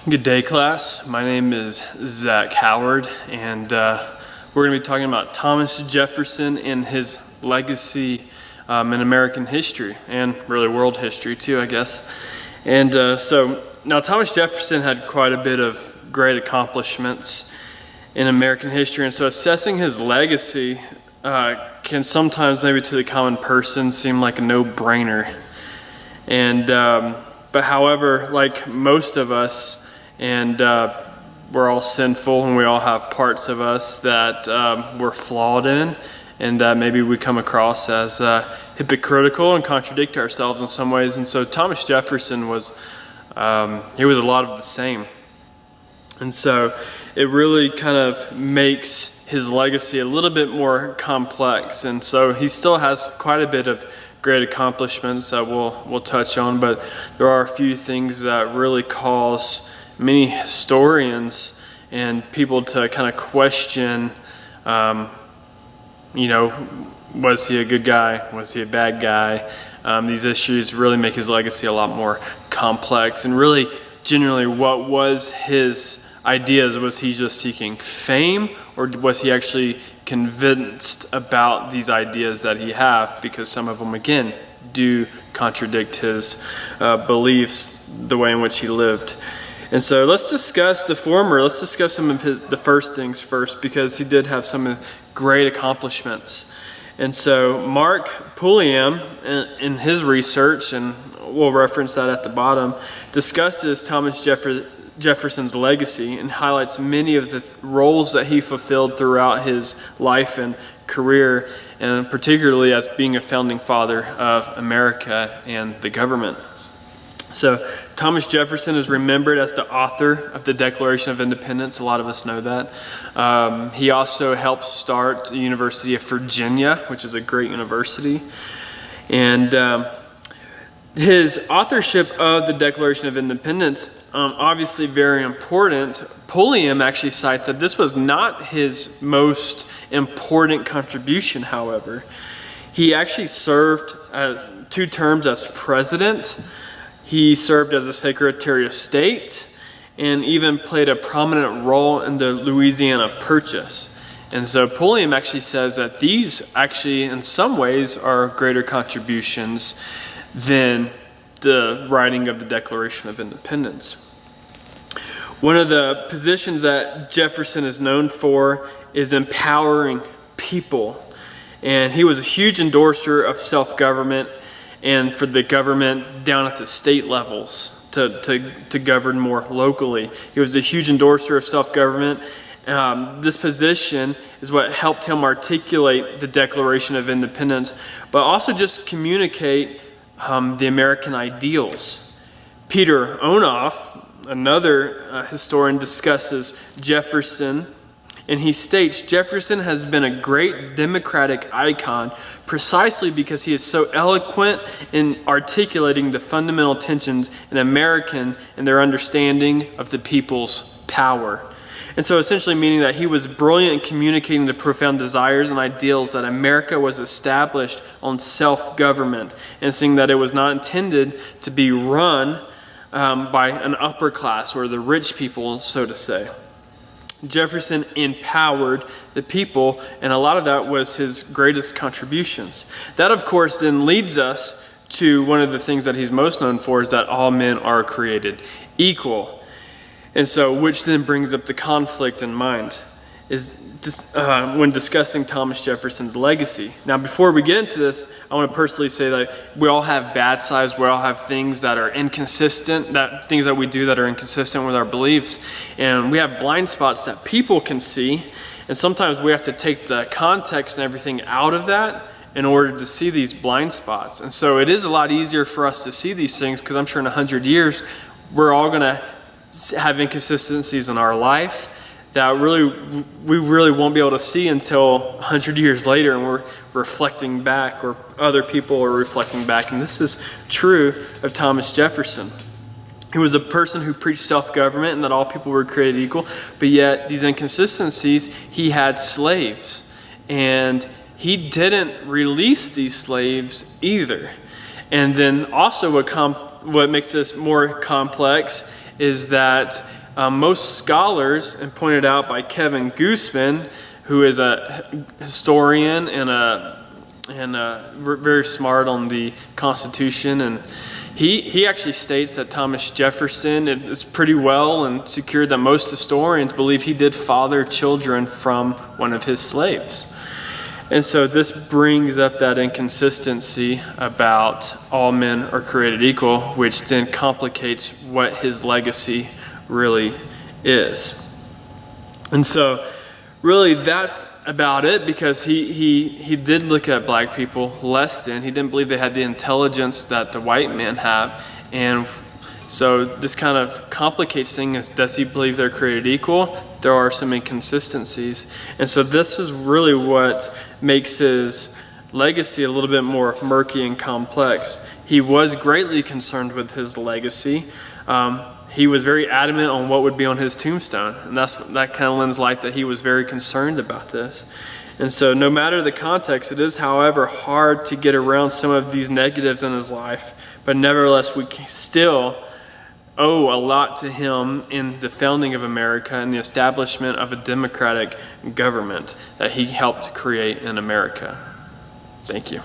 Good day, class. My name is Zach Howard, and we're going to be talking about Thomas Jefferson and his legacy in American history, and really world history too, I guess. And so now Thomas Jefferson had quite a bit of great accomplishments in American history, and so assessing his legacy can sometimes, maybe to the common person, seem like a no-brainer. And but however, like most of us, and we're all sinful, and we all have parts of us that we're flawed in, and maybe we come across as hypocritical and contradict ourselves in some ways. And so Thomas Jefferson was he was a lot of the same. And so it really kind of makes his legacy a little bit more complex. And so he still has quite a bit of great accomplishments that we'll touch on, but there are a few things that really cause many historians and people to kind of question, was he a good guy? Was he a bad guy? These issues really make his legacy a lot more complex. And really, generally, what was his ideas? Was he just seeking fame, or was he actually convinced about these ideas that he had? Because some of them, again, do contradict his beliefs, the way in which he lived. And so let's discuss the former. Let's discuss some of the first things first, because he did have some great accomplishments. And so Mark Pulliam, in his research, and we'll reference that at the bottom, discusses Thomas Jefferson's legacy and highlights many of the roles that he fulfilled throughout his life and career, and particularly as being a founding father of America and the government. So Thomas Jefferson is remembered as the author of the Declaration of Independence. A lot of us know that. He also helped start the University of Virginia, which is a great university. And his authorship of the Declaration of Independence, obviously very important. Pulliam actually cites that this was not his most important contribution, however. He actually served 2 terms as president. He served as a Secretary of State and even played a prominent role in the Louisiana Purchase. And so Pulliam actually says that these actually in some ways are greater contributions than the writing of the Declaration of Independence. One of the positions that Jefferson is known for is empowering people. And he was a huge endorser of self-government and for the government down at the state levels to govern more locally. He was a huge endorser of self-government. This position is what helped him articulate the Declaration of Independence, but also just communicate the American ideals. Peter Onoff, another historian, discusses Jefferson, and he states, Jefferson has been a great democratic icon precisely because he is so eloquent in articulating the fundamental tensions in American and their understanding of the people's power. And so essentially meaning that he was brilliant in communicating the profound desires and ideals that America was established on self-government, and seeing that it was not intended to be run by an upper class or the rich people, so to say. Jefferson empowered the people, and a lot of that was his greatest contributions. That, of course, then leads us to one of the things that he's most known for, is that all men are created equal. And so, which then brings up the conflict in mind, is when discussing Thomas Jefferson's legacy. Now, before we get into this, I want to personally say that we all have bad sides. We all have things that are inconsistent, things that we do that are inconsistent with our beliefs. And we have blind spots that people can see. And sometimes we have to take the context and everything out of that in order to see these blind spots. And so it is a lot easier for us to see these things, because I'm sure in 100 years, we're all going to have inconsistencies in our life that we really won't be able to see until 100 years later, and we're reflecting back, or other people are reflecting back. And this is true of Thomas Jefferson. He was a person who preached self-government and that all people were created equal, but yet these inconsistencies, he had slaves, and he didn't release these slaves either. And then also what makes this more complex is that most scholars, and pointed out by Kevin Gooseman, who is a historian and very smart on the Constitution, and he actually states that Thomas Jefferson is pretty well and secured that most historians believe he did father children from one of his slaves. And so this brings up that inconsistency about all men are created equal, which then complicates what his legacy really is. And so really that's about it, because he did look at black people less than. He didn't believe they had the intelligence that the white men have. And so this kind of complicates things. Does he believe they're created equal? There are some inconsistencies. And so this is really what makes his legacy a little bit more murky and complex. He was greatly concerned with his legacy. He was very adamant on what would be on his tombstone. And that kind of lends light that he was very concerned about this. And so no matter the context, it is, however, hard to get around some of these negatives in his life. But nevertheless, we still owe a lot to him in the founding of America and the establishment of a democratic government that he helped create in America. Thank you.